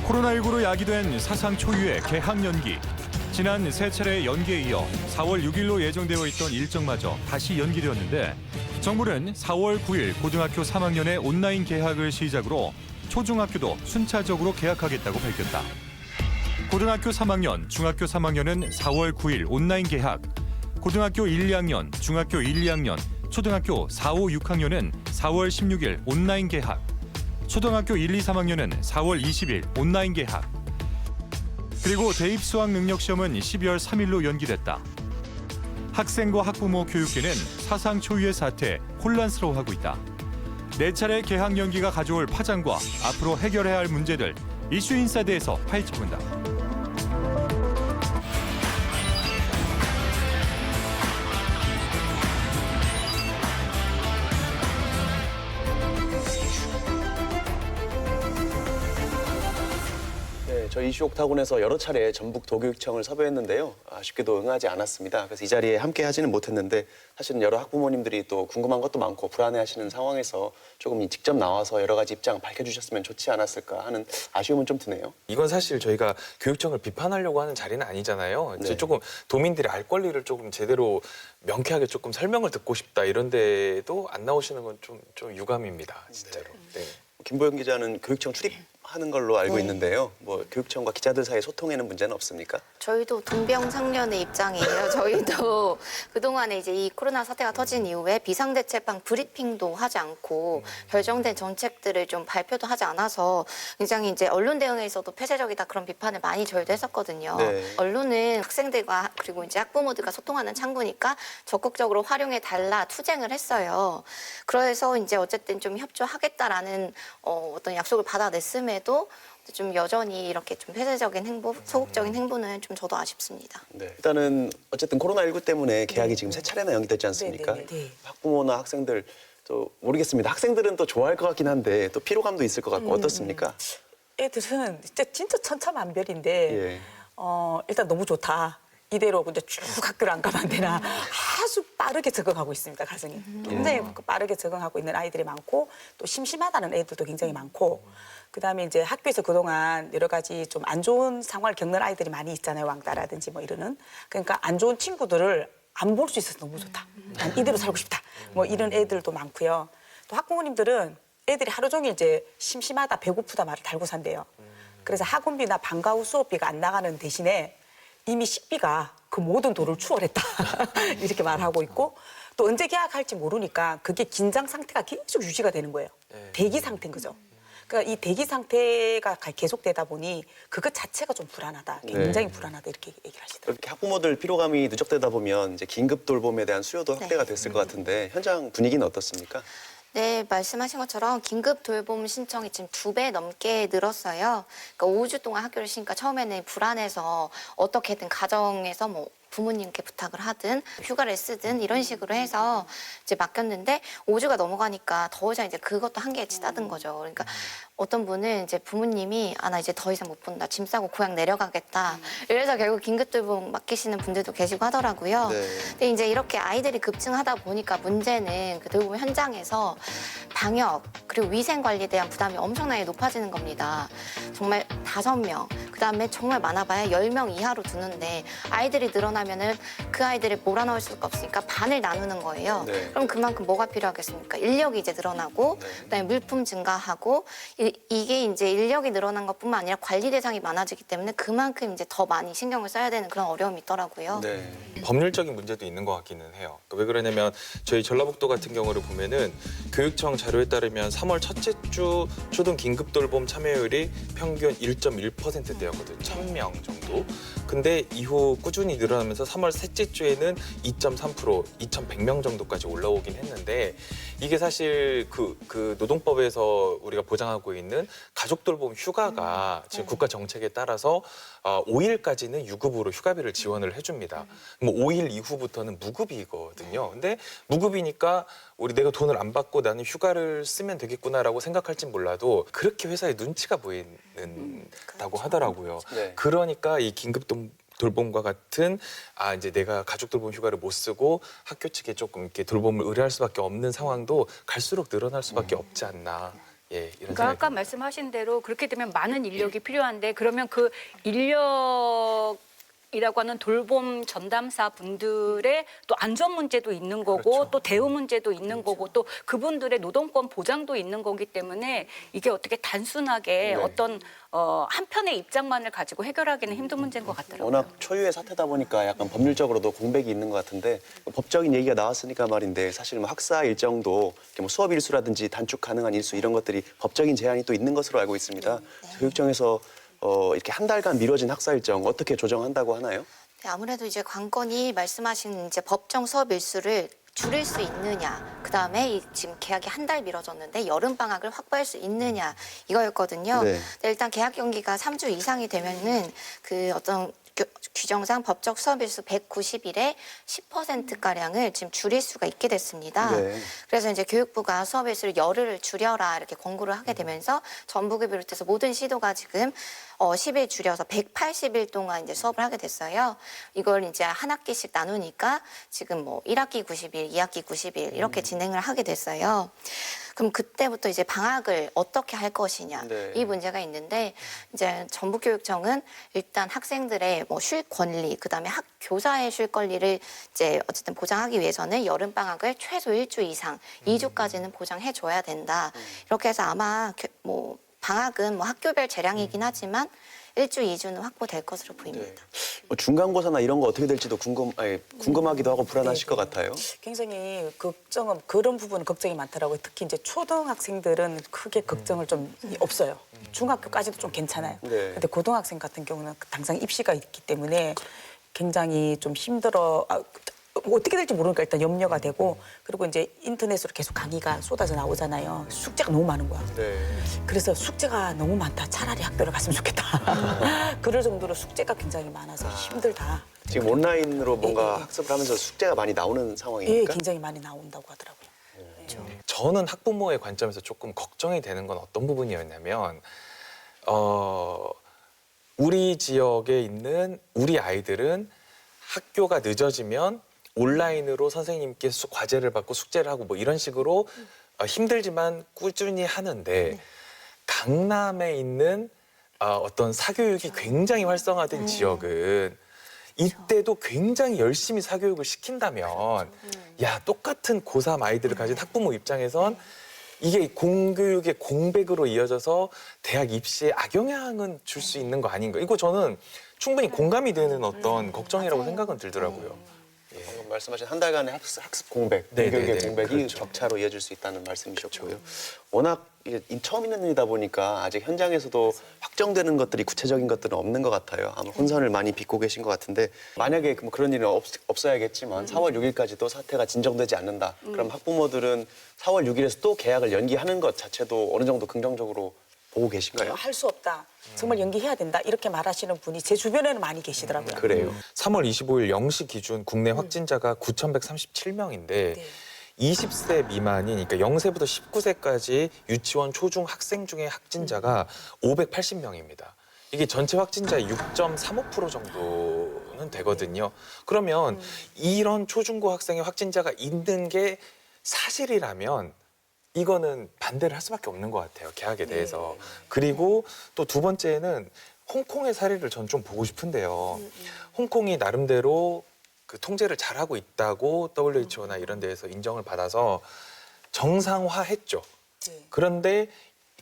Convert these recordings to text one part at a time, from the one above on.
코로나19로 야기된 사상 초유의 개학 연기. 지난 세 차례의 연기에 이어 4월 6일로 예정되어 있던 일정마저 다시 연기되었는데 정부는 4월 9일 고등학교 3학년의 온라인 개학을 시작으로 초중학교도 순차적으로 개학하겠다고 밝혔다. 고등학교 3학년, 중학교 3학년은 4월 9일 온라인 개학, 고등학교 1, 2학년, 중학교 1, 2학년, 초등학교 4, 5, 6학년은 4월 16일 온라인 개학, 초등학교 1, 2, 3학년은 4월 20일 온라인 개학. 그리고 대입 수학 능력 시험은 12월 3일로 연기됐다. 학생과 학부모 교육계는 사상 초유의 사태에 혼란스러워하고 있다. 네 차례 개학 연기가 가져올 파장과 앞으로 해결해야 할 문제들, 이슈 인사이드에서 파헤쳐본다. 저희 이슈 옥타곤에서 여러 차례 전북 도교육청을 섭외했는데요. 아쉽게도 응하지 않았습니다. 그래서 이 자리에 함께 하지는 못했는데 사실은 여러 학부모님들이 또 궁금한 것도 많고 불안해하시는 상황에서 조금 직접 나와서 여러 가지 입장 밝혀주셨으면 좋지 않았을까 하는 아쉬움은 좀 드네요. 이건 사실 저희가 교육청을 비판하려고 하는 자리는 아니잖아요. 이제 조금 도민들의 알 권리를 조금 제대로 명쾌하게 조금 설명을 듣고 싶다 이런데도 안 나오시는 건 좀 유감입니다, 진짜로. 네. 김보영 기자는 교육청 출입하는 걸로 알고 있는데요. 뭐 교육청과 기자들 사이 소통에는 문제는 없습니까? 저희도 동병상련의 입장이에요. 저희도 그동안에 이제 이 코로나 사태가 터진 이후에 비상대책방 브리핑도 하지 않고 결정된 정책들을 좀 발표도 하지 않아서 굉장히 이제 언론 대응에 있어도 폐쇄적이다 그런 비판을 많이 저희도 했었거든요. 네. 언론은 학생들과 그리고 이제 학부모들과 소통하는 창구니까 적극적으로 활용해 달라 투쟁을 했어요. 그래서 이제 어쨌든 좀 협조하겠다라는 어떤 약속을 받아냈음에도 좀 여전히 이렇게 좀 폐쇄적인 행보, 소극적인 행보는 좀 저도 아쉽습니다. 네. 일단은 어쨌든 코로나19 때문에 개학이 지금 세 차례나 연기됐지 않습니까? 학부모나 학생들 또 모르겠습니다. 학생들은 또 좋아할 것 같긴 한데 또 피로감도 있을 것 같고 어떻습니까? 애들은 진짜 천차만별인데 일단 너무 좋다. 이대로 근데 쭉 학교를 안 가면 안 되나 아주 빠르게 적응하고 있습니다. 가정이 굉장히 빠르게 적응하고 있는 아이들이 많고 또 심심하다는 애들도 굉장히 많고 그다음에 이제 학교에서 그동안 여러 가지 좀 안 좋은 상황을 겪는 아이들이 많이 있잖아요. 왕따라든지 뭐 이러는 그러니까 안 좋은 친구들을 안 볼 수 있어서 너무 좋다. 난 이대로 살고 싶다. 뭐 이런 애들도 많고요. 또 학부모님들은 애들이 하루 종일 이제 심심하다 배고프다 말을 달고 산대요. 그래서 학원비나 방과 후 수업비가 안 나가는 대신에 이미 식비가 그 모든 돈을 추월했다. 이렇게 말하고 있고 또 언제 개학할지 모르니까 그게 긴장 상태가 계속 유지가 되는 거예요. 대기 상태인 거죠. 그러니까 이 대기 상태가 계속되다 보니 그것 자체가 좀 불안하다. 굉장히 불안하다 이렇게 얘기를 하시더라고요. 이렇게 학부모들 피로감이 누적되다 보면 이제 긴급 돌봄에 대한 수요도 확대가 됐을 것 같은데 현장 분위기는 어떻습니까? 네, 말씀하신 것처럼 긴급 돌봄 신청이 지금 2배 넘게 늘었어요. 그러니까 5주 동안 학교를 쉬니까 처음에는 불안해서 어떻게든 가정에서 뭐 부모님께 부탁을 하든 휴가를 쓰든 이런 식으로 해서 이제 맡겼는데 5주가 넘어가니까 더 이상 이제 그것도 한계에 치닫은 거죠. 그러니까 어떤 분은 이제 부모님이 나 이제 더 이상 못 본다. 짐 싸고 고향 내려가겠다. 이래서 결국 긴급돌봄 맡기시는 분들도 계시고 하더라고요. 근데 이제 이렇게 아이들이 급증하다 보니까 문제는 그 돌봄 현장에서 방역 그리고 위생 관리에 대한 부담이 엄청나게 높아지는 겁니다. 정말 5명, 그다음에 정말 많아봐야 10명 이하로 두는데 아이들이 늘어나면은 그 아이들을 몰아넣을 수가 없으니까 반을 나누는 거예요. 그럼 그만큼 뭐가 필요하겠습니까? 인력이 이제 늘어나고 그다음에 물품 증가하고 이게 이제 인력이 늘어난 것뿐만 아니라 관리 대상이 많아지기 때문에 그만큼 이제 더 많이 신경을 써야 되는 그런 어려움이 있더라고요. 법률적인 문제도 있는 것 같기는 해요. 왜 그러냐면 저희 전라북도 같은 경우를 보면은 교육청 자료에 따르면 3월 첫째 주 초등 긴급 돌봄 참여율이 평균 1.1%대였거든요. 1,000명 정도. 근데 이후 꾸준히 늘어나면서 3월 셋째 주에는 2.3%, 2,100명 정도까지 올라오긴 했는데 이게 사실 그 노동법에서 우리가 보장하고 있는 가족 돌봄 휴가가 지금 국가 정책에 따라서 5일까지는 유급으로 휴가비를 지원을 해줍니다. 뭐 5일 이후부터는 무급이거든요. 근데 무급이니까 내가 돈을 안 받고 나는 휴가를 쓰면 되겠구나라고 생각할진 몰라도 그렇게 회사에 눈치가 보이는다고 하더라고요. 그러니까 이 긴급 돌봄과 같은 이제 내가 가족 돌봄 휴가를 못 쓰고 학교 측에 조금 이렇게 돌봄을 의뢰할 수밖에 없는 상황도 갈수록 늘어날 수밖에 없지 않나. 이런 그러니까 생각이 아까 듭니다. 말씀하신 대로 그렇게 되면 많은 인력이 필요한데 그러면 그 인력이라고 하는 돌봄 전담사 분들의 또 안전 문제도 있는 거고 그렇죠. 또 대우 문제도 있는 거고 또 그분들의 노동권 보장도 있는 거기 때문에 이게 어떻게 단순하게 네. 어떤 한편의 입장만을 가지고 해결하기는 힘든 문제인 것 같더라고요. 워낙 초유의 사태다 보니까 약간 법률적으로도 공백이 있는 것 같은데 법적인 얘기가 나왔으니까 말인데 사실 뭐 학사 일정도 이렇게 뭐 수업 일수라든지 단축 가능한 일수 이런 것들이 법적인 제한이 또 있는 것으로 알고 있습니다. 교육청에서 이렇게 한 달간 미뤄진 학사 일정 어떻게 조정한다고 하나요? 네, 아무래도 이제 관건이 말씀하신 이제 법정 수업 일수를 줄일 수 있느냐, 그 다음에 지금 개학이 한 달 미뤄졌는데 여름 방학을 확보할 수 있느냐 이거였거든요. 네. 근데 일단 개학 연기가 3주 이상이 되면은 그 어떤 규정상 법적 수업일수 190일에 10%가량을 지금 줄일 수가 있게 됐습니다. 네. 그래서 이제 교육부가 수업일수를 열흘을 줄여라 이렇게 권고를 하게 되면서 전북을 비롯해서 모든 시도가 지금 10일 줄여서 180일 동안 이제 수업을 하게 됐어요. 이걸 이제 한 학기씩 나누니까 지금 뭐 1학기 90일, 2학기 90일 이렇게 진행을 하게 됐어요. 그럼 그때부터 이제 방학을 어떻게 할 것이냐 네. 이 문제가 있는데 이제 전북교육청은 일단 학생들의 뭐 쉴 권리 그다음에 교사의 쉴 권리를 이제 어쨌든 보장하기 위해서는 여름 방학을 최소 1주 이상 2주까지는 보장해 줘야 된다. 이렇게 해서 아마 뭐 방학은 뭐 학교별 재량이긴 하지만 1주, 2주는 확보될 것으로 보입니다. 뭐 중간고사나 이런 거 어떻게 될지도 궁금하기도 하고 불안하실 것 같아요. 굉장히 그런 부분은 걱정이 많더라고요. 특히 이제 초등학생들은 크게 걱정을 좀 없어요. 중학교까지도 좀 괜찮아요. 네. 근데 고등학생 같은 경우는 당장 입시가 있기 때문에 굉장히 좀 힘들어. 어떻게 될지 모르니까 일단 염려가 되고 그리고 이제 인터넷으로 계속 강의가 쏟아져 나오잖아요. 숙제가 너무 많은 거야. 네. 그래서 숙제가 너무 많다. 차라리 학교를 갔으면 좋겠다. 그럴 정도로 숙제가 굉장히 많아서 힘들다. 지금 온라인으로 뭔가 예. 학습을 하면서 숙제가 많이 나오는 예, 상황이니까. 굉장히 많이 나온다고 하더라고요. 저는 학부모의 관점에서 조금 걱정이 되는 건 어떤 부분이었냐면 우리 지역에 있는 우리 아이들은 학교가 늦어지면 온라인으로 선생님께 과제를 받고 숙제를 하고 뭐 이런 식으로 힘들지만 꾸준히 하는데 강남에 있는 어떤 사교육이 굉장히 활성화된 지역은 이때도 굉장히 열심히 사교육을 시킨다면 야 똑같은 고3 아이들을 가진 학부모 입장에선 이게 공교육의 공백으로 이어져서 대학 입시에 악영향은 줄 수 있는 거 아닌가. 이거 저는 충분히 공감이 되는 어떤 걱정이라고 생각은 들더라고요. 방금 말씀하신 한 달간의 학습 공백, 네, 공교육의 네, 네. 공백이 그렇죠. 격차로 이어질 수 있다는 말씀이셨고요. 워낙 이게 처음 있는 일이다 보니까 아직 현장에서도 확정되는 것들이 구체적인 것들은 없는 것 같아요. 아마 혼선을 많이 빚고 계신 것 같은데 만약에 뭐 그런 일은 없어야겠지만 4월 6일까지도 사태가 진정되지 않는다. 그럼 학부모들은 4월 6일에서 또 개학을 연기하는 것 자체도 어느 정도 긍정적으로 보고 계신가요? 할 수 없다. 정말 연기해야 된다. 이렇게 말하시는 분이 제 주변에는 많이 계시더라고요. 그래요. 3월 25일 0시 기준 국내 확진자가 9,137명인데 네. 20세 미만인 그러니까 0세부터 19세까지 유치원 초중 학생 중에 확진자가 580명입니다. 이게 전체 확진자의 6.35% 정도는 되거든요. 그러면 이런 초중고 학생의 확진자가 있는 게 사실이라면 이거는 반대를 할 수밖에 없는 것 같아요. 개학에 대해서. 그리고 또 두 번째는 홍콩의 사례를 전 좀 보고 싶은데요. 홍콩이 나름대로 그 통제를 잘하고 있다고 WHO나 이런 데에서 인정을 받아서 정상화했죠. 그런데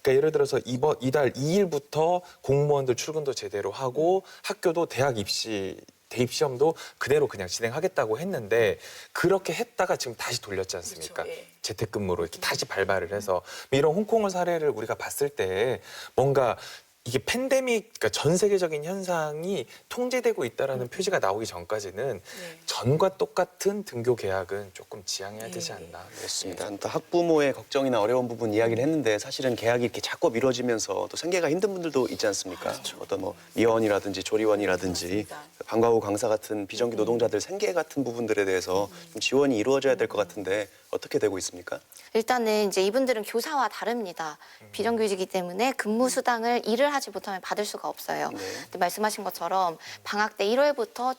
그러니까 예를 들어서 이달 2일부터 공무원들 출근도 제대로 하고 학교도 대학 입시 대입 시험도 그대로 그냥 진행하겠다고 했는데 그렇게 했다가 지금 다시 돌렸지 않습니까? 그렇죠, 예. 재택근무로 이렇게 다시 발발을 해서 이런 홍콩의 사례를 우리가 봤을 때 뭔가 이게 팬데믹, 그러니까 전 세계적인 현상이 통제되고 있다라는 표시가 나오기 전까지는 전과 똑같은 등교 개학은 조금 지양해야 되지 않나. 그렇습니다. 또 학부모의 걱정이나 어려운 부분 이야기를 했는데 사실은 개학이 이렇게 자꾸 미뤄지면서 또 생계가 힘든 분들도 있지 않습니까? 어떤 뭐 미원이라든지 조리원이라든지 방과 후 강사 같은 비정규 노동자들 생계 같은 부분들에 대해서 좀 지원이 이루어져야 될 것 같은데 어떻게 되고 있습니까? 일단은 이제 이분들은 교사와 다릅니다. 비정규직이기 때문에 근무 수당을 일을 하지 못하면 받을 수가 없어요. 근데 말씀하신 것처럼 방학 때 1월부터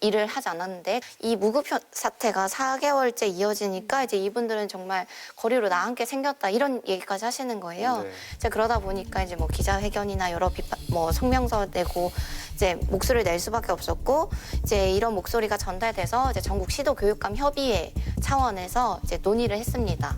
일을 하지 않았는데 이 무급 사태가 4개월째 이어지니까 이제 이분들은 정말 거리로 나앉게 생겼다 이런 얘기까지 하시는 거예요. 네. 이제 그러다 보니까 이제 뭐 기자회견이나 여러 뭐 성명서 내고 이제 목소리를 낼 수밖에 없었고 이제 이런 목소리가 전달돼서 이제 전국 시도 교육감 협의회 차원에서 이제 논의를 했습니다.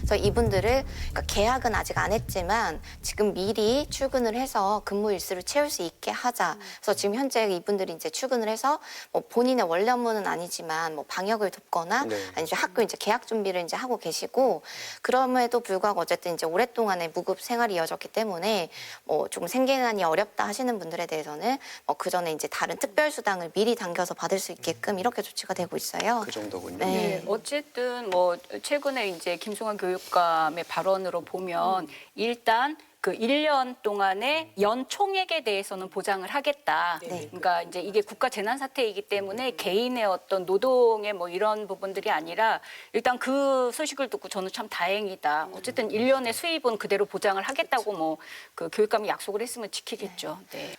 그래서 이분들을 그러니까 계약은 아직 안 했지만 지금 미리 출근을 해서 근무 일수를 채울 수 있게 하자. 그래서 지금 현재 이분들이 이제 출근을 해서 뭐 본인의 원래 업무는 아니지만 뭐 방역을 돕거나 네. 아니 이제 학교 이제 계약 준비를 이제 하고 계시고 그럼에도 불구하고 어쨌든 이제 오랫동안의 무급 생활이 이어졌기 때문에 뭐 조금 생계난이 어렵다 하시는 분들에 대해서는 그 전에 이제 다른 특별 수당을 미리 당겨서 받을 수 있게끔 이렇게 조치가 되고 있어요. 그 정도군요. 네. 어쨌든 뭐 최근에 이제 김승환 교육감의 발언으로 보면 일단 그 1년 동안의 연 총액에 대해서는 보장을 하겠다. 네. 그러니까 이제 이게 국가 재난 사태이기 때문에 개인의 어떤 노동의 뭐 이런 부분들이 아니라 일단 그 소식을 듣고 저는 참 다행이다. 어쨌든 1년의 수입은 그대로 보장을 하겠다고 뭐 그 교육감이 약속을 했으면 지키겠죠. 네.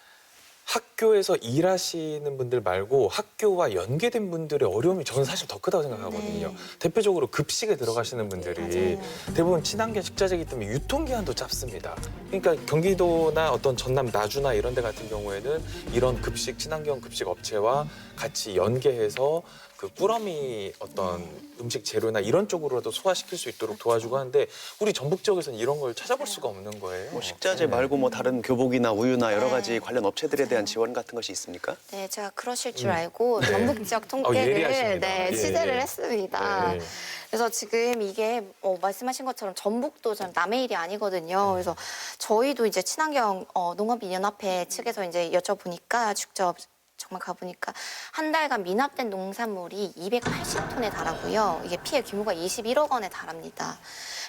학교에서 일하시는 분들 말고 학교와 연계된 분들의 어려움이 저는 사실 더 크다고 생각하거든요. 대표적으로 급식에 들어가시는 분들이 대부분 친환경 식자재이기 때문에 유통기한도 짧습니다. 그러니까 경기도나 어떤 전남 나주나 이런 데 같은 경우에는 이런 급식, 친환경 급식 업체와 같이 연계해서 그 꾸러미 어떤 음식 재료나 이런 쪽으로라도 소화시킬 수 있도록 도와주고 하는데 우리 전북 지역에서는 이런 걸 찾아볼 수가 없는 거예요. 뭐 식자재 말고 뭐 다른 교복이나 우유나 여러 가지 관련 업체들에 대한 지원 같은 것이 있습니까? 네, 제가 그러실 줄 알고 전북 지역 통계를 예리하십니다. 네, 예, 취재를 예. 했습니다. 네. 그래서 지금 이게 말씀하신 것처럼 전북도 전 남의 일이 아니거든요. 그래서 저희도 이제 친환경 농업인연합회 측에서 이제 여쭤보니까 직접 정말 가보니까 한 달간 미납된 농산물이 280톤에 달하고요. 이게 피해 규모가 21억 원에 달합니다.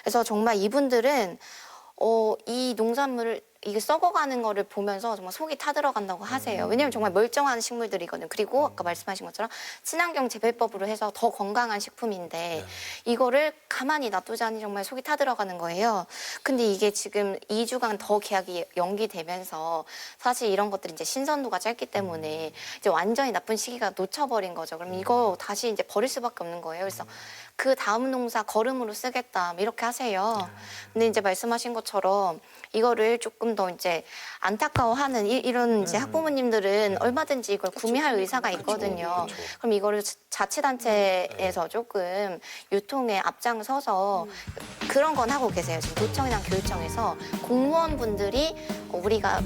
그래서 정말 이분들은 이 농산물을 이게 썩어가는 거를 보면서 정말 속이 타들어간다고 하세요. 왜냐하면 정말 멀쩡한 식물들이거든요. 그리고 아까 말씀하신 것처럼 친환경 재배법으로 해서 더 건강한 식품인데 이거를 가만히 놔두자니 정말 속이 타들어가는 거예요. 근데 이게 지금 2주간 더 계약이 연기되면서 사실 이런 것들이 이제 신선도가 짧기 때문에 이제 완전히 나쁜 시기가 놓쳐버린 거죠. 그럼 이거 다시 이제 버릴 수밖에 없는 거예요. 그래서 그 다음 농사 거름으로 쓰겠다 이렇게 하세요. 근데 이제 말씀하신 것처럼 이거를 조금 더 이제 안타까워하는 이런 이제 학부모님들은 얼마든지 이걸 구매할 의사가 있거든요. 그럼 이거를 자치단체에서 조금 유통에 앞장서서 그런 건 하고 계세요. 지금 도청이나 교육청에서 공무원분들이 우리가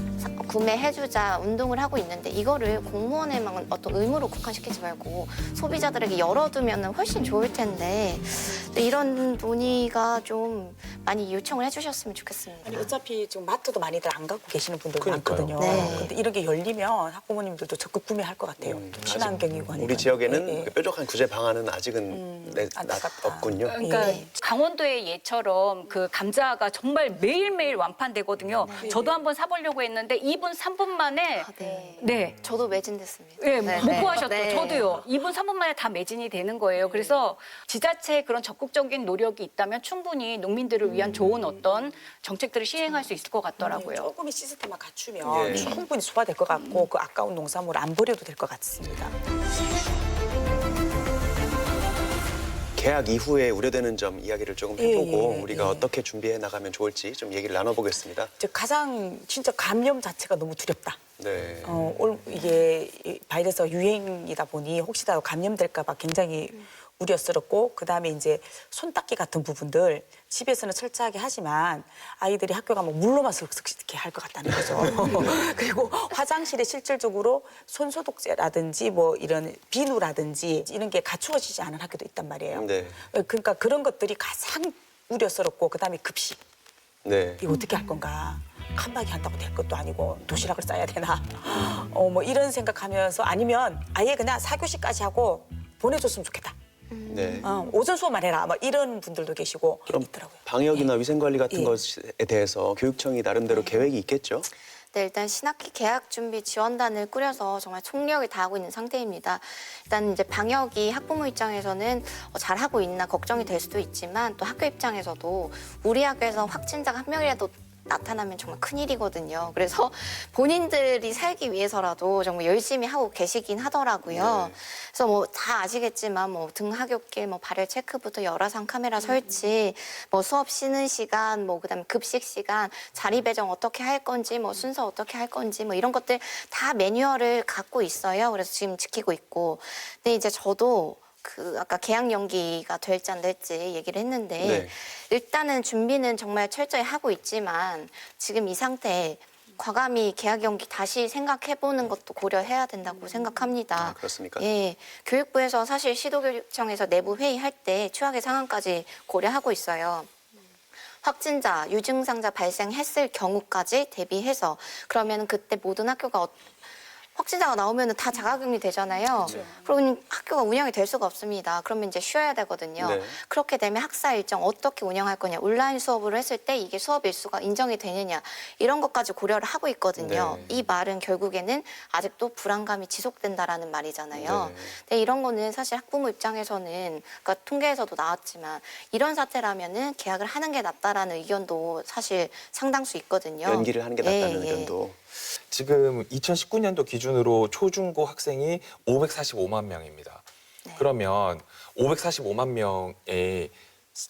구매해주자 운동을 하고 있는데 이거를 공무원에만 어떤 의무로 국한시키지 말고 소비자들에게 열어두면 훨씬 좋을 텐데 이런 논의가 좀 많이 요청을 해주셨으면 좋겠습니다. 아니 어차피 지금 마트도 많이들 안 갖고 계시는 분들 그러니까요. 많거든요. 네. 근데 이런 게 열리면 학부모님들도 적극 구매할 것 같아요. 친환경이고 하니까. 우리 지역에는 예, 예. 그 뾰족한 구제 방안은 아직은 안타깝다. 없군요. 그러니까 예. 강원도의 예처럼 그 감자가 정말 매일매일 완판되거든요. 저도 한번 사보려고 했는데 2분, 3분 만에 네. 네. 저도 매진됐습니다. 네, 네, 못 네. 구하셨죠. 네. 저도요. 2분, 3분 만에 다 매진이 되는 거예요. 그래서 지자체의 그런 적극적인 노력이 있다면 충분히 농민들을 위한 좋은 어떤 정책들을 시행할 수 있을 것 같더라고요. 조금의 시스템만 갖추면 예. 충분히 소화될 것 같고 그 아까운 농산물 안 버려도 될 것 같습니다. 계약 이후에 우려되는 점 이야기를 조금 예, 해보고 예, 우리가 예. 어떻게 준비해 나가면 좋을지 좀 얘기를 나눠보겠습니다. 즉 가장 진짜 감염 자체가 너무 두렵다. 네. 이게 이 바이러스가 유행이다 보니 혹시라도 감염될까 봐 굉장히 우려스럽고 그다음에 이제 손 닦기 같은 부분들 집에서는 철저하게 하지만 아이들이 학교 가면 물로만 슥슥 할 것 같다는 거죠. 그리고 화장실에 실질적으로 손 소독제라든지 뭐 이런 비누라든지 이런 게 갖추어지지 않은 학교도 있단 말이에요. 네. 그러니까 그런 것들이 가장 우려스럽고 그다음에 급식. 네. 이거 어떻게 할 건가? 칸막이 한다고 될 것도 아니고 도시락을 싸야 되나? 뭐 이런 생각하면서 아니면 아예 그냥 4교시까지 하고 보내줬으면 좋겠다. 네. 오전 수업만 해라. 막 이런 분들도 계시고 그럼 있더라고요. 방역이나 위생관리 같은 예. 것에 대해서 교육청이 나름대로 계획이 있겠죠? 네, 일단 신학기 개학 준비 지원단을 꾸려서 정말 총력을 다하고 있는 상태입니다. 일단 이제 방역이 학부모 입장에서는 잘 하고 있나 걱정이 될 수도 있지만 또 학교 입장에서도 우리 학교에서 확진자가 한 명이라도 나타나면 정말 큰일이거든요. 그래서 본인들이 살기 위해서라도 정말 열심히 하고 계시긴 하더라고요. 그래서 뭐 다 아시겠지만 뭐 등하굣길, 뭐 발열 체크부터 열화상 카메라 설치, 뭐 수업 쉬는 시간, 뭐 그다음에 급식 시간, 자리 배정 어떻게 할 건지, 뭐 순서 어떻게 할 건지, 뭐 이런 것들 다 매뉴얼을 갖고 있어요. 그래서 지금 지키고 있고. 근데 이제 저도 그 아까 개학 연기가 될지 안 될지 얘기를 했는데 네. 일단은 준비는 정말 철저히 하고 있지만 지금 이 상태에 과감히 개학 연기 다시 생각해보는 것도 고려해야 된다고 생각합니다. 아, 그렇습니까? 예, 교육부에서 사실 시도교육청에서 내부 회의할 때 최악의 상황까지 고려하고 있어요. 확진자, 유증상자 발생했을 경우까지 대비해서 그러면 그때 모든 학교가 확진자가 나오면 다 자가격리 되잖아요. 그러면 학교가 운영이 될 수가 없습니다. 그러면 이제 쉬어야 되거든요. 네. 그렇게 되면 학사 일정 어떻게 운영할 거냐, 온라인 수업을 했을 때 이게 수업 일수가 인정이 되느냐 이런 것까지 고려를 하고 있거든요. 네. 이 말은 결국에는 아직도 불안감이 지속된다라는 말이잖아요. 네. 근데 이런 거는 사실 학부모 입장에서는 그러니까 통계에서도 나왔지만 이런 사태라면은 계약을 하는 게 낫다라는 의견도 사실 상당수 있거든요. 연기를 하는 게 낫다는 의견도. 지금 2019년도 기준으로 초중고 학생이 545만 명입니다. 그러면 545만 명에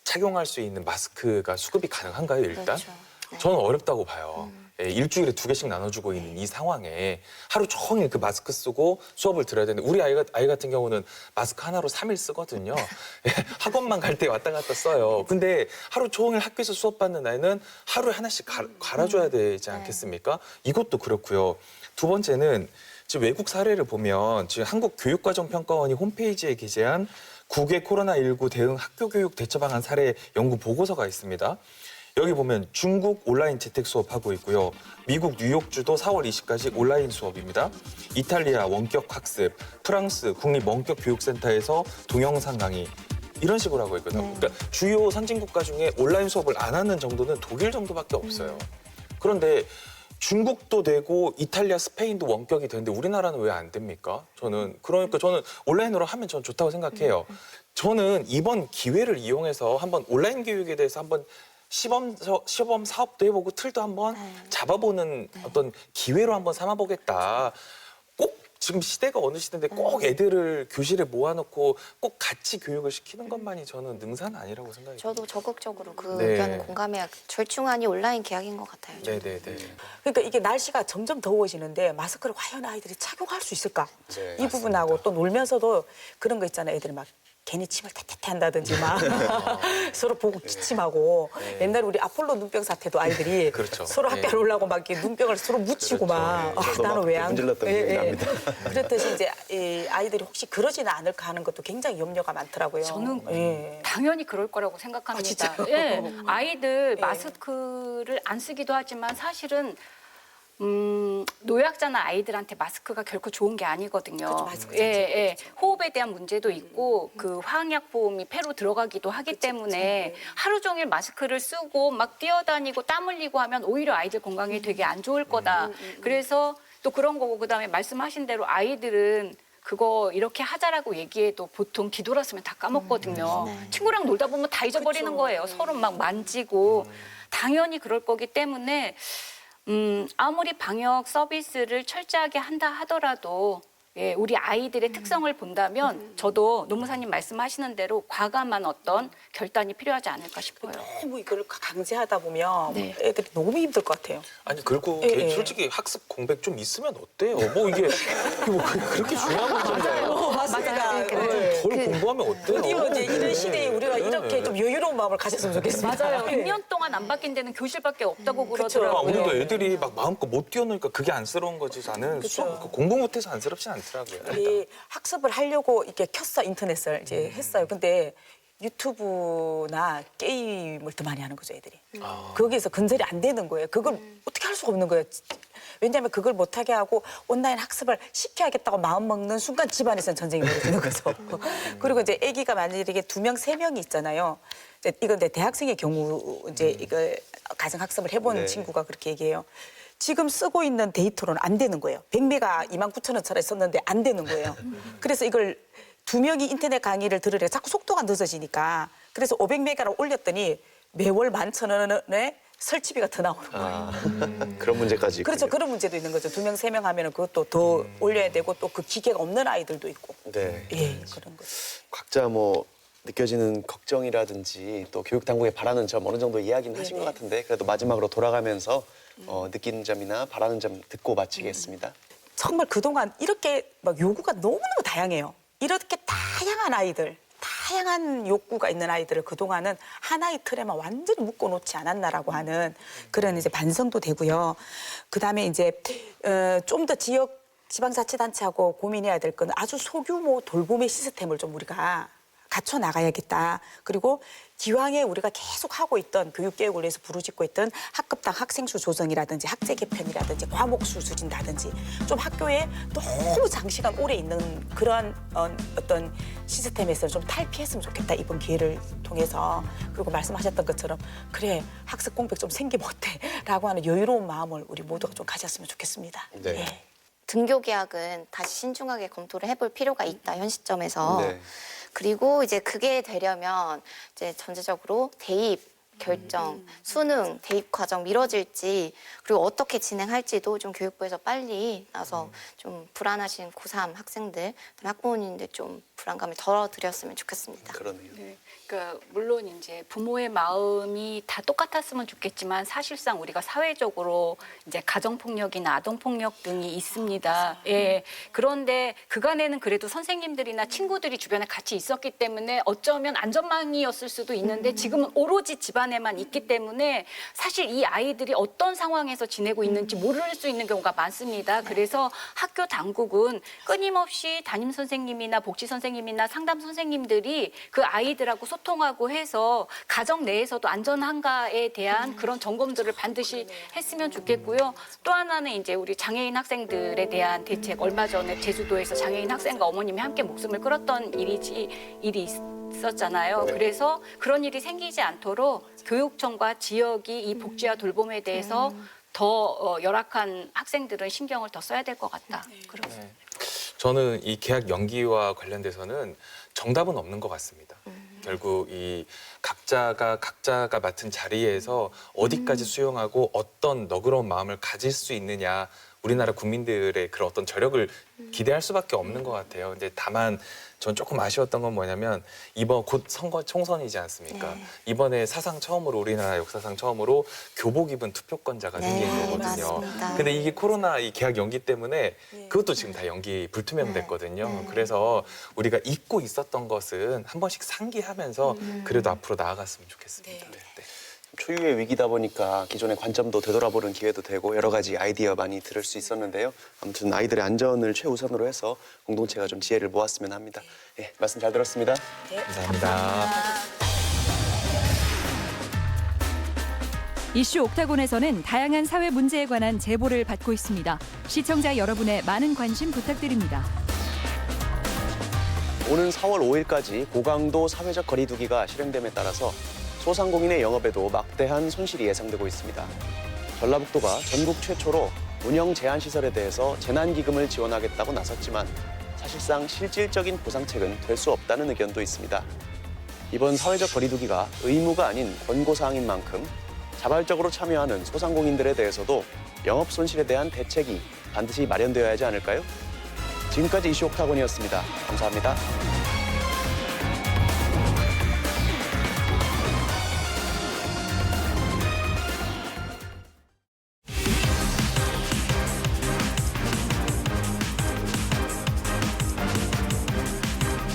착용할 수 있는 마스크가 수급이 가능한가요, 일단? 그렇죠. 네. 저는 어렵다고 봐요. 예, 일주일에 2개씩 나눠주고 있는 이 상황에 하루 종일 그 마스크 쓰고 수업을 들어야 되는데 우리 아이 같은 경우는 마스크 하나로 3일 쓰거든요. 예, 학원만 갈 때 왔다 갔다 써요. 근데 하루 종일 학교에서 수업받는 아이는 하루에 하나씩 갈아줘야 되지 않겠습니까? 이것도 그렇고요. 두 번째는 지금 외국 사례를 보면 지금 한국교육과정평가원이 홈페이지에 게재한 국외 코로나19 대응 학교교육 대처 방안 사례 연구 보고서가 있습니다. 여기 보면 중국 온라인 재택 수업하고 있고요. 미국 뉴욕주도 4월 20일까지 온라인 수업입니다. 이탈리아 원격 학습, 프랑스 국립원격교육센터에서 동영상 강의 이런 식으로 하고 있거든요. 그러니까 주요 선진국가 중에 온라인 수업을 안 하는 정도는 독일 정도밖에 없어요. 그런데 중국도 되고 이탈리아, 스페인도 원격이 되는데 우리나라는 왜 안 됩니까? 그러니까 저는 온라인으로 하면 저는 좋다고 생각해요. 저는 이번 기회를 이용해서 한번 온라인 교육에 대해서 한번 시범 사업도 해보고 틀도 한번 잡아보는 어떤 기회로 한번 삼아보겠다. 꼭 지금 시대가 어느 시대인데 꼭 애들을 교실에 모아놓고 꼭 같이 교육을 시키는 것만이 저는 능사는 아니라고 생각해요. 저도 적극적으로 그 네. 의견을 공감해요. 절충안이 온라인 계약인 것 같아요. 네네네. 그러니까 이게 날씨가 점점 더워지는데 마스크를 과연 아이들이 착용할 수 있을까? 네, 이 부분하고 또 놀면서도 그런 거 있잖아요. 애들이 막 괜히 침을 태태태 한다든지 막 서로 보고 기침하고 옛날에 우리 아폴로 눈병 사태도 아이들이 그렇죠. 서로 네. 학교에 올라고 막 이렇게 눈병을 서로 묻히고 막 저도 나는 막 왜 안 문질렀던 기억이 납니다. 그랬듯이 이제 이 아이들이 혹시 그러지는 않을까 하는 것도 굉장히 염려가 많더라고요. 저는 예. 당연히 그럴 거라고 생각합니다. 진짜요? 예, 아이들 예. 마스크를 안 쓰기도 하지만 사실은 노약자나 아이들한테 마스크가 결코 좋은 게 아니거든요. 그렇죠, 마스크 예. 호흡에 대한 문제도 있고 그 화학약품이 폐로 들어가기도 하기 때문에 하루 종일 마스크를 쓰고 막 뛰어다니고 땀 흘리고 하면 오히려 아이들 건강에 되게 안 좋을 거다. 그래서 또 그런 거고 그다음에 말씀하신 대로 아이들은 그거 이렇게 하자라고 얘기해도 보통 뒤돌았으면 다 까먹거든요. 친구랑 놀다 보면 다 잊어버리는 그쵸. 거예요. 서로 막 만지고 당연히 그럴 거기 때문에 아무리 방역 서비스를 철저하게 한다 하더라도 예, 우리 아이들의 특성을 본다면 저도 노무사님 말씀하시는 대로 과감한 어떤 결단이 필요하지 않을까 싶어요. 너무 이걸 강제하다 보면 네. 애들이 너무 힘들 것 같아요. 아니 그리고 예. 솔직히 학습 공백 좀 있으면 어때요? 뭐 이게 뭐 그렇게 중요한 건가요? 맞습니다. 덜 공부하면 어때요? 드디어 이제 이런 시대에 우리가 이렇게 좀 여유로운 마음을 가졌으면 좋겠습니다. 맞아요. 예. 6년 동안 안 바뀐 데는 교실밖에 없다고 그쵸. 그러더라고요. 우리도 애들이 막 마음껏 못 뛰어노니까 그게 안쓰러운 거지. 나는 그쵸. 수업 공부 못해서 안쓰럽진 않더라고요. 우리 학습을 하려고 이렇게 켰어 인터넷을 이제 했어요. 근데 유튜브나 게임을 더 많이 하는 거죠 애들이. 거기에서 근절이 안 되는 거예요. 그걸 어떻게 할 수가 없는 거예요. 왜냐하면 그걸 못하게 하고 온라인 학습을 시켜야겠다고 마음먹는 순간 집안에서는 전쟁이 벌어지는 거죠. 그리고 이제 아기가 만약에 2명, 3명이 있잖아요. 이건 내 대학생의 경우 이제 이거 가정학습을 해본 네. 친구가 그렇게 얘기해요. 지금 쓰고 있는 데이터로는 안 되는 거예요. 100메가 29,000원짜리 썼는데 안 되는 거예요. 그래서 이걸 2명이 인터넷 강의를 들으래 자꾸 속도가 늦어지니까 그래서 500메가로 올렸더니 매월 11,000원에 설치비가 더 나오는 거예요. 아, 그런 문제까지 그렇죠. 있군요. 그런 문제도 있는 거죠. 2명, 3명 하면 그것도 더 올려야 되고 또 그 기계가 없는 아이들도 있고. 네. 예, 그런 거죠. 각자 뭐 느껴지는 걱정이라든지 또 교육 당국에 바라는 점 어느 정도 이야기는 하신 것 같은데 그래도 마지막으로 돌아가면서 느끼는 점이나 바라는 점 듣고 마치겠습니다. 정말 그동안 이렇게 막 요구가 너무너무 다양해요. 이렇게 다양한 아이들, 다양한 욕구가 있는 아이들을 그동안은 하나의 틀에만 완전히 묶어놓지 않았나라고 하는 그런 이제 반성도 되고요. 그다음에 이제 좀 더 지방자치단체하고 고민해야 될 건 아주 소규모 돌봄의 시스템을 좀 우리가 갖춰 나가야겠다. 그리고 기왕에 우리가 계속 하고 있던 교육개혁을 위해서 부르짖고 있던 학급당 학생수 조정이라든지 학제 개편이라든지 과목수 추진다든지 좀 학교에 너무 장시간 오래 있는 그러한 어떤 시스템에서 좀 탈피했으면 좋겠다. 이번 기회를 통해서. 그리고 말씀하셨던 것처럼 그래 학습 공백 좀 생기면 어때라고 하는 여유로운 마음을 우리 모두가 좀 가졌으면 좋겠습니다. 네. 예. 등교 계약은 다시 신중하게 검토를 해볼 필요가 있다, 현 시점에서. 네. 그리고 이제 그게 되려면 이제 전체적으로 대입 결정, 수능, 대입 과정 미뤄질지 그리고 어떻게 진행할지도 좀 교육부에서 빨리 나서 좀 불안하신 고3 학생들, 학부모님들 좀 불안감을 덜어드렸으면 좋겠습니다. 그러네요. 네. 그러니까 물론 이제 부모의 마음이 다 똑같았으면 좋겠지만 사실상 우리가 사회적으로 이제 가정폭력이나 아동폭력 등이 있습니다. 예. 그런데 그간에는 그래도 선생님들이나 친구들이 주변에 같이 있었기 때문에 어쩌면 안전망이었을 수도 있는데 지금은 오로지 집안에만 있기 때문에 사실 이 아이들이 어떤 상황에서 지내고 있는지 모를 수 있는 경우가 많습니다. 그래서 학교 당국은 끊임없이 담임 선생님이나 복지 선생님이나 상담 선생님들이 그 아이들하고 소통하고 해서 가정 내에서도 안전한가에 대한 그런 점검들을 반드시 했으면 좋겠고요. 또 하나는 이제 우리 장애인 학생들에 대한 대책, 얼마 전에 제주도에서 장애인 학생과 어머님이 함께 목숨을 끌었던 일이 있었잖아요. 그래서 그런 일이 생기지 않도록 교육청과 지역이 이 복지와 돌봄에 대해서 더 열악한 학생들은 신경을 더 써야 될 것 같다. 그렇습니다. 저는 이 계약 연기와 관련돼서는 정답은 없는 것 같습니다. 결국 이 각자가 맡은 자리에서 어디까지 수용하고 어떤 너그러운 마음을 가질 수 있느냐, 우리나라 국민들의 그런 어떤 저력을 기대할 수밖에 없는 것 같아요. 근데 다만 전 조금 아쉬웠던 건 뭐냐면 이번 곧 선거 총선이지 않습니까? 네. 이번에 사상 처음으로, 우리나라 역사상 처음으로 교복 입은 투표권자가 네, 생긴 거거든요. 맞습니다. 근데 이게 코로나 이 계약 연기 때문에 그것도 지금 다 연기 불투명됐거든요. 그래서 우리가 잊고 있었던 것은 한 번씩 상기하면서 그래도 앞으로 나아갔으면 좋겠습니다. 네. 초유의 위기다 보니까 기존의 관점도 되돌아보는 기회도 되고 여러 가지 아이디어 많이 들을 수 있었는데요. 아무튼 아이들의 안전을 최우선으로 해서 공동체가 좀 지혜를 모았으면 합니다. 예, 말씀 잘 들었습니다. 감사합니다. 이슈 옥타곤에서는 다양한 사회 문제에 관한 제보를 받고 있습니다. 시청자 여러분의 많은 관심 부탁드립니다. 오는 4월 5일까지 고강도 사회적 거리두기가 실행됨에 따라서 소상공인의 영업에도 막대한 손실이 예상되고 있습니다. 전라북도가 전국 최초로 운영 제한 시설에 대해서 재난기금을 지원하겠다고 나섰지만 사실상 실질적인 보상책은 될 수 없다는 의견도 있습니다. 이번 사회적 거리두기가 의무가 아닌 권고사항인 만큼 자발적으로 참여하는 소상공인들에 대해서도 영업 손실에 대한 대책이 반드시 마련되어야 하지 않을까요? 지금까지 이슈 옥타곤이었습니다. 감사합니다.